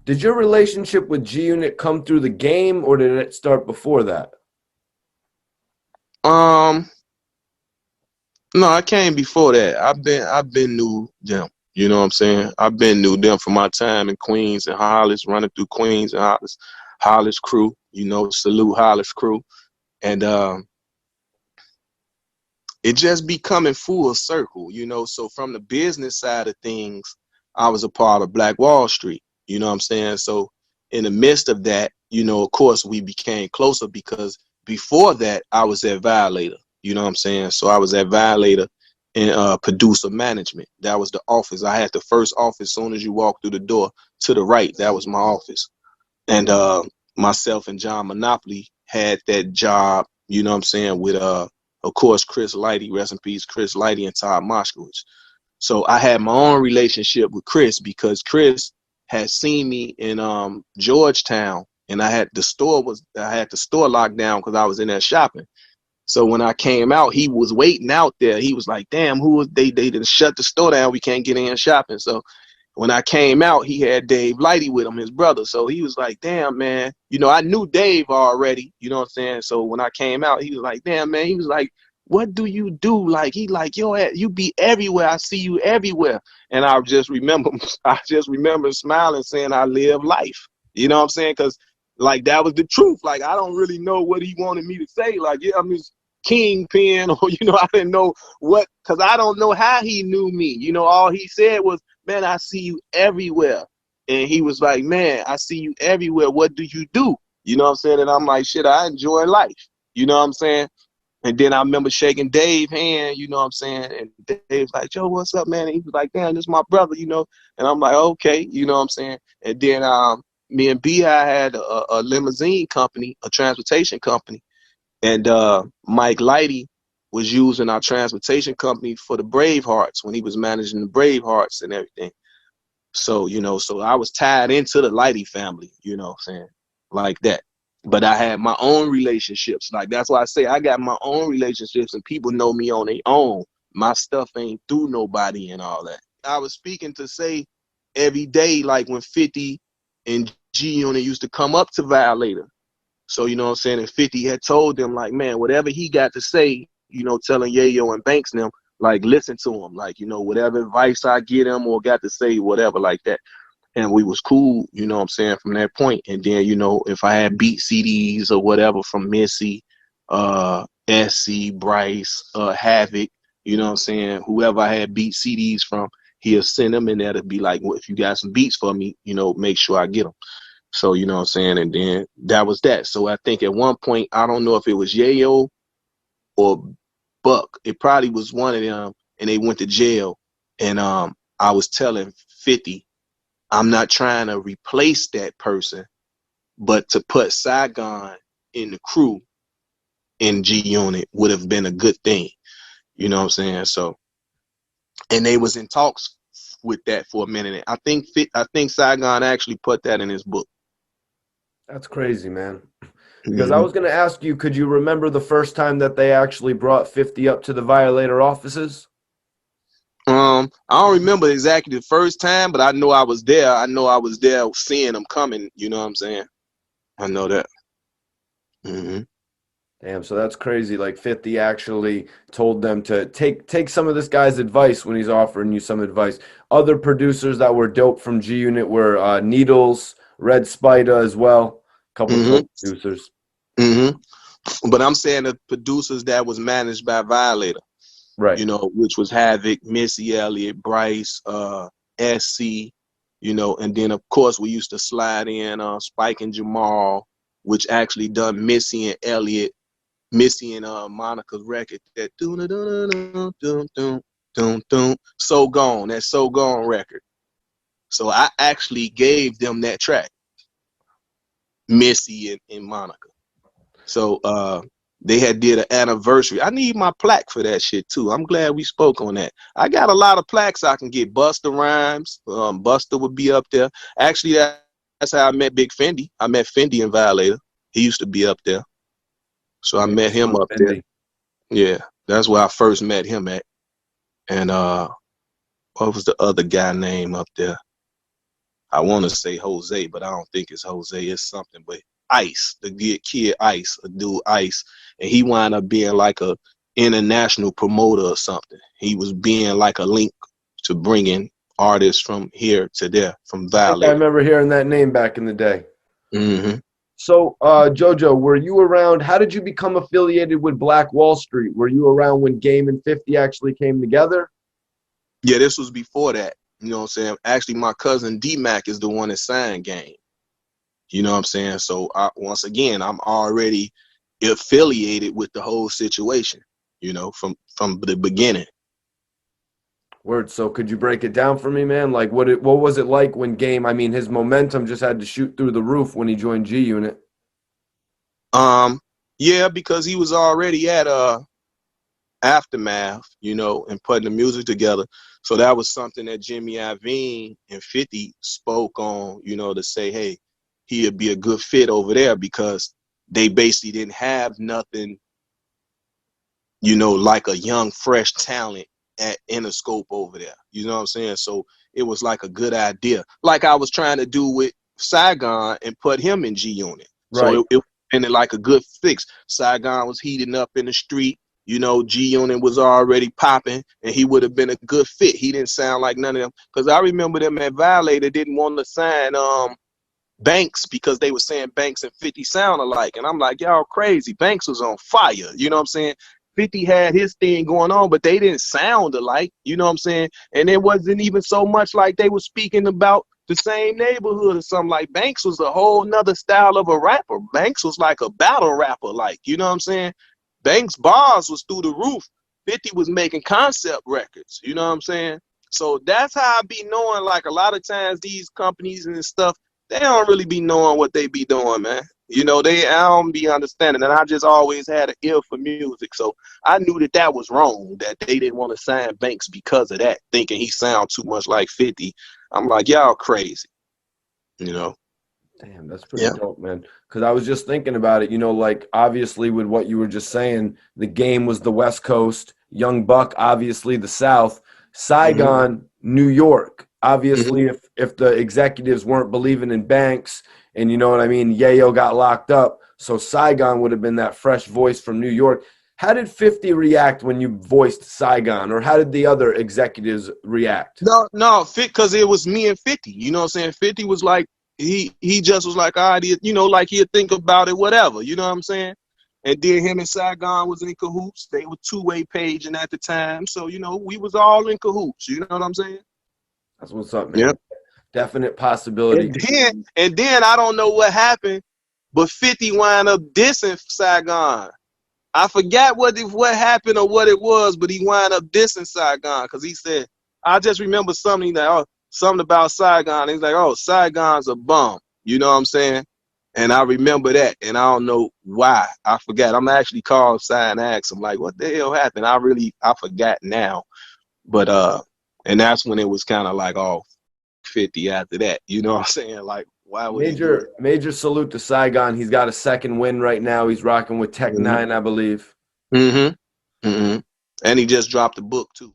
Did your relationship with G Unit come through the game, or did it start before that? Um, no, I came before that. I've been knew them. You know what I'm saying? I've been knew them from my time in Queens and Hollis, running through Queens and Hollis, Hollis crew. You know, salute Hollis crew, and it just be coming full circle. You know, so from the business side of things, I was a part of Black Wall Street. You know what I'm saying? So in the midst of that, you know, of course, we became closer because before that, I was at Violator. You know what I'm saying? So I was at Violator in producer management. That was the office. I had the first office. As soon as you walk through the door to the right, that was my office. And myself and John Monopoly had that job. You know what I'm saying? With of course, Chris Lighty, rest in peace, Chris Lighty and Todd Moskowitz. So I had my own relationship with Chris because Chris had seen me in Georgetown, and I had the store locked down because I was in there shopping. So when I came out, he was waiting out there. He was like, "Damn, who was they didn't shut the store down. We can't get in shopping." So when I came out, he had Dave Lighty with him, his brother. So he was like, "Damn, man." You know, I knew Dave already. You know what I'm saying? So when I came out, he was like, "Damn, man." He was like, "What do you do?" Like he like, "Yo, you be everywhere. I see you everywhere." And I just remember, I just remember smiling, saying, "I live life." You know what I'm saying? Because like that was the truth. Like I don't really know what he wanted me to say. Like, yeah, I'm his kingpin, or I didn't know what, because I don't know how he knew me. You know, all he said was, "Man, I see you everywhere." And he was like, "Man, I see you everywhere. What do you do?" You know what I'm saying? And I'm like, "Shit, I enjoy life." You know what I'm saying? And then I remember shaking Dave's hand, you know what I'm saying? And Dave's like, "Joe, what's up, man?" And he was like, "Damn, this is my brother, you know." And I'm like, "Okay," you know what I'm saying? And then me and B.I. had a limousine company, a transportation company. And Mike Lighty was using our transportation company for the Bravehearts when he was managing the Bravehearts and everything. So, so I was tied into the Lighty family, you know what I'm saying? Like that. But I had my own relationships. Like that's why I say I got my own relationships and people know me on their own. My stuff ain't through nobody and all that. I was speaking to say every day, like when 50 and G Unit used to come up to Violator. So, you know what I'm saying? And 50 had told them, like, man, whatever he got to say, telling Yayo and Banks them, like, listen to him. Like, whatever advice I get him or got to say, whatever, like that. And we was cool, you know what I'm saying, from that point. And then, if I had beat CDs or whatever from Missy, SC, Bryce, Havoc, you know what I'm saying, whoever I had beat CDs from, he'll send them in there to be like, well, if you got some beats for me, make sure I get them. So, you know what I'm saying? And then that was that. So I think at one point, I don't know if it was Yayo or Buck. It probably was one of them, and they went to jail. And I was telling 50, I'm not trying to replace that person, but to put Saigon in the crew in G Unit would have been a good thing. You know what I'm saying? So, and they was in talks with that for a minute. I think Saigon actually put that in his book. That's crazy, man. Because I Mm-hmm. was going to ask you, could you remember the first time that they actually brought 50 up to the Violator offices? I don't remember exactly the first time, but I know I was there. I know I was there seeing them coming. You know what I'm saying? I know that. Hmm. Damn, so that's crazy. Like 50 actually told them to take some of this guy's advice when he's offering you some advice. Other producers that were dope from G Unit were Needles, Red Spider as well. A couple Hmm. dope producers. Hmm. But I'm saying the producers that was managed by Violator, Right. which was Havoc, Missy Elliott, Bryce, SC, and then of course we used to slide in Spike and Jamal, which actually done Missy and Elliott, Missy and Monica's record, that dun dun dun dun dun dun dun, So Gone, that So Gone record. So I actually gave them that track, Missy and Monica. So they had did an anniversary. I need my plaque for that shit too. I'm glad we spoke on that. I got a lot of plaques I can get. Busta Rhymes, Busta would be up there. Actually, that's how I met Big Fendi. I met Fendi in Violator. He used to be up there, so I Big met him Sean up there. Fendi. Yeah, that's where I first met him at. And what was the other guy name up there? I want to say Jose, but I don't think it's Jose. It's something, but Ice, the kid Ice, a dude Ice, and he wound up being like a international promoter or something. He was being like a link to bringing artists from here to there, from I think I Violator. remember hearing that name back in the day. Hmm. So, JoJo, were you around? How did you become affiliated with Black Wall Street? Were you around when Game and 50 actually came together? Yeah, this was before that. You know what I'm saying? Actually, my cousin D-Mac is the one that signed Game. You know what I'm saying? So once again, I'm already affiliated with the whole situation, you know, from the beginning. Word. So, could you break it down for me, man? Like, what was it like when Game? I mean, his momentum just had to shoot through the roof when he joined G Unit. Um, yeah, because he was already at Aftermath, you know, and putting the music together. So that was something that Jimmy Iovine and 50 spoke on, you know, to say, hey, he'd be a good fit over there because they basically didn't have nothing, you know, like a young, fresh talent at Interscope over there. You know what I'm saying? So it was like a good idea. Like I was trying to do with Saigon and put him in G Unit. So Right. it ended like a good fix. Saigon was heating up in the street. You know, G Unit was already popping, and he would have been a good fit. He didn't sound like none of them. Because I remember them at Violator didn't want to sign Banks because they were saying Banks and 50 sound alike. And I'm like, y'all crazy. Banks was on fire. You know what I'm saying? 50 had his thing going on, but they didn't sound alike. You know what I'm saying? And it wasn't even so much like they were speaking about the same neighborhood or something. Like Banks was a whole nother style of a rapper. Banks was like a battle rapper, like, you know what I'm saying? Banks' bars was through the roof. 50 was making concept records. You know what I'm saying? So that's how I be knowing, like, a lot of times these companies and stuff, they don't really be knowing what they be doing, man. You know, I don't be understanding. And I just always had an ear for music. So I knew that that was wrong, that they didn't want to sign Banks because of that, thinking he sound too much like 50. I'm like, y'all crazy, you know? Damn, that's pretty Yeah. dope, man. Because I was just thinking about it, like obviously with what you were just saying, the Game was the West Coast, Young Buck, obviously the South, Mm-hmm. Saigon, New York. Mm-hmm. Obviously, if the executives weren't believing in Banks, and you know what I mean, Yayo got locked up, so Saigon would have been that fresh voice from New York. How did 50 react when you voiced Saigon, or how did the other executives react? No, because it was me and 50. You know what I'm saying? 50 was like, he just was like, all right, you know, like he'd think about it, whatever. You know what I'm saying? And then him and Saigon was in cahoots. They were two-way paging at the time. So, you know, we was all in cahoots. You know what I'm saying? That's what's up, Yeah. man. Definite possibility. And then I don't know what happened, but 50 wound up dissing Saigon. I forgot what happened or what it was, but he wound up dissing Saigon because he said, I just remember something that something about Saigon. He's like, oh, Saigon's a bum. You know what I'm saying? And I remember that, and I don't know why. I forgot. I'm actually called Sai and asked him like, what the hell happened? I forgot now. But and that's when it was kind of like, oh, 50 after that. You know what I'm saying? Like, why would he do Major salute to Saigon. He's got a second win right now. He's rocking with Tech that? Nine, I believe. Mm-hmm. Mm-hmm. And he just dropped a book too.